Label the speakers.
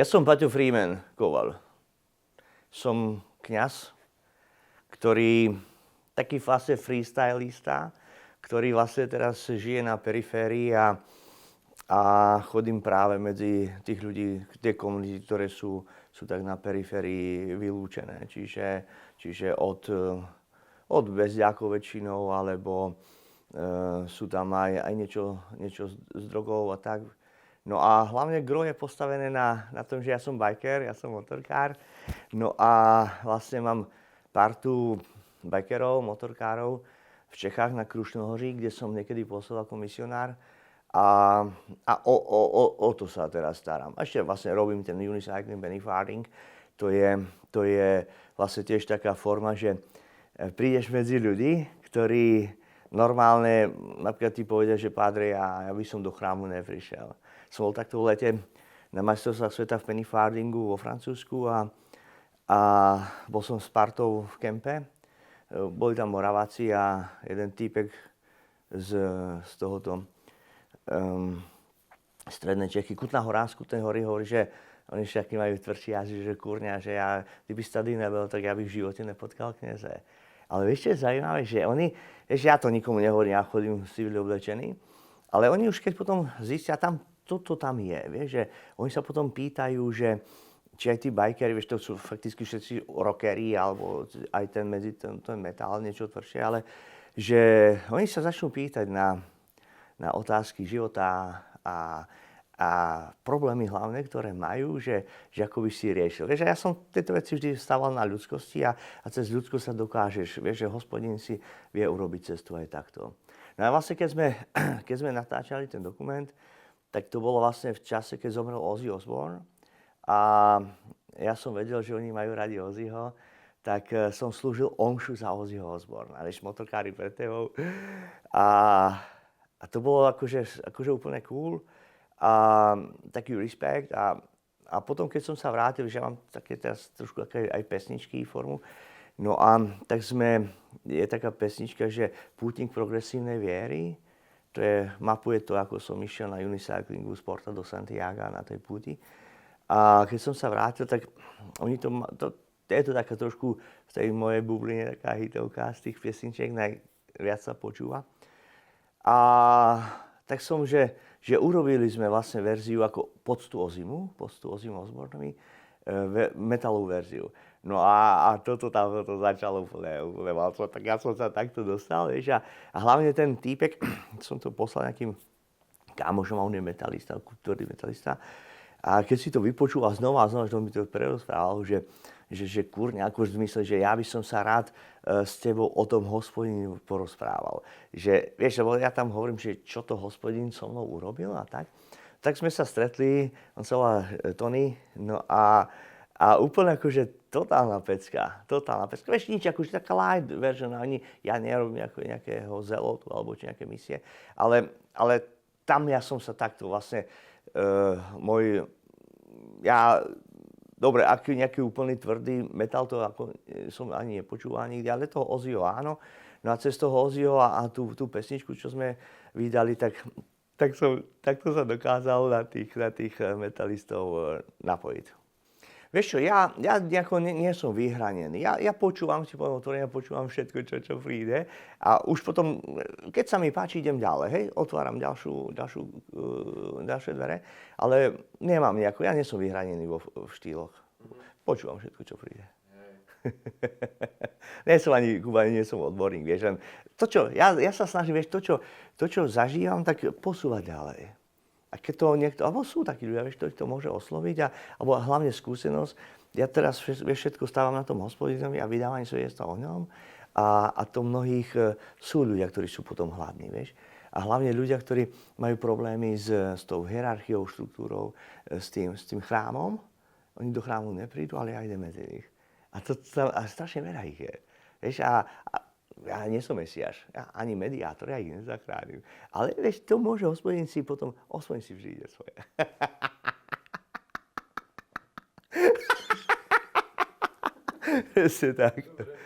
Speaker 1: Ja som Paťo Freeman Koval. Som kňaz, ktorý taký vlastne freestylista, ktorý vlastne teraz žije na periférii a chodím práve medzi tých ľudí, tie komunity, ktoré sú tak na periférii vylúčené. Čiže od bezďákov väčšinou, alebo sú tam aj niečo s drogou a tak. No a hlavne gro je postavené na tom, že ja som biker, ja som motorkár. No a vlastne mám partu bikerov, motorkárov v Čechách na Krušnohoří, kde som niekedy pôsobil ako misionár. A o to sa teraz starám. A ešte vlastne robím ten unicycling benefarting. To je vlastne tiež taká forma, že prídeš medzi ľudí, ktorí normálne, napríklad ti povedia, že pádre, ja by som do chrámu neprišiel. Som bol takto v lete na majstrovstvách sveta v pennyfardingu vo Francúzsku a bol som s partou v kempe. Boli tam Moraváci a jeden týpek z tohoto strednej Čechy, Kutná Hora, z Kutnej Hory, hovorí, že oni všetky majú tvrdší jazyk, že kurňa, že ja, kdyby tady nebyl, tak ja bych v živote nepotkal kňaze. Ale vieš, čo je zaujímavé, že oni, vieš, ja to nikomu nehovorím, ja chodím civil oblečený, ale oni už keď potom zistia, toto tam je, vieš, že oni sa potom pýtajú, že či aj tí bikeri, vieš, to sú fakticky všetci rockery, alebo aj ten metal, niečo tvrdšie, ale že oni sa začnú pýtať na otázky života a problémy hlavné, ktoré majú, že ako by si riešil. Vieš, ja som tieto veci vždy stával na ľudskosti a cez ľudskosť sa dokážeš, vieš, že Hospodin si vie urobiť cestu aj takto. No a vlastne, keď sme natáčali ten dokument, tak to bolo vlastne v čase, keď zomrel Ozzy Osbourne a ja som vedel, že oni majú radi Ozzyho, tak som slúžil omšu za Ozzyho Osbourne. A vieš, motorkári pred tebou. A to bolo akože úplne cool a taký respekt. A potom, keď som sa vrátil, že ja mám také teraz trošku aj pesničky formu, no a tak je taká pesnička, že Pútnik progresívnej viery, mapuje to, ako som išiel na unicyclingu z Porta do Santiaga na tej púti. A keď som sa vrátil, tak oni je to taká trošku v tej mojej bubline taká hitovka z tých piesničiek, najviac sa počúva. A tak som, že urobili sme vlastne verziu ako poctu Ozzymu Osbournovi, metalovú verziu. No a toto začalo úplne tak ja som sa takto dostal, vieš, a hlavne ten týpek, som to poslal nejakým kámošom, a on je metalista, kultúrny metalista, a keď si to vypočul a znova že mi to prerozprával, že kurňa, ako v zmysle, že ja by som sa rád s tebou o tom Hospodin porozprával. Že, vieš, lebo ja tam hovorím, že čo to Hospodin so mnou urobil a tak. Tak sme sa stretli, on sa volá Tony, no a úplne akože totálna pecka. Vieš, nič, akože taká light version, ani ja nerobím nejakého zelotu alebo nejaké misie, ale tam ja som sa takto vlastne, dobre, aký nejaký úplný tvrdý metal, to ako som ani nepočúval nikdy, ale toho Ozzyho áno. No a cez toho Ozzyho a tú pesničku, čo sme vydali, takto sa dokázal na tých metalistov napojiť. Vieš čo, ja nejako nie som vyhranený. Ja počúvam, si poviem otvorene, počúvam všetko, čo príde. A už potom, keď sa mi páči, idem ďalej, hej, otváram ďalšie dvere. Ale nemám nejako, ja nie som vyhranený v štýloch. Počúvam všetko, čo príde. Nie som odborník, vieš. Ja sa snažím, vieš, to, čo zažívam, tak posúvať ďalej. A keď to niekto, alebo sú takí ľudia, vieš, ktorý to môže osloviť, alebo hlavne skúsenosť. Ja teraz všetko stávam na tom Hospodinovi a vydávaní svedectva o ňom. A to mnohých sú ľudia, ktorí sú potom hladní, vieš. A hlavne ľudia, ktorí majú problémy s tou hierarchiou, štruktúrou, s tým chrámom. Oni do chrámu neprídu, ale ja idem medzi nich. A strašne veľa ich je. Vieš, ja nie som mesiáš, ani mediátor, ja ich nezachránim. Ale vieš, to môže Hospodin si potom, Hospodin si vždy ide svoje. Presne tak.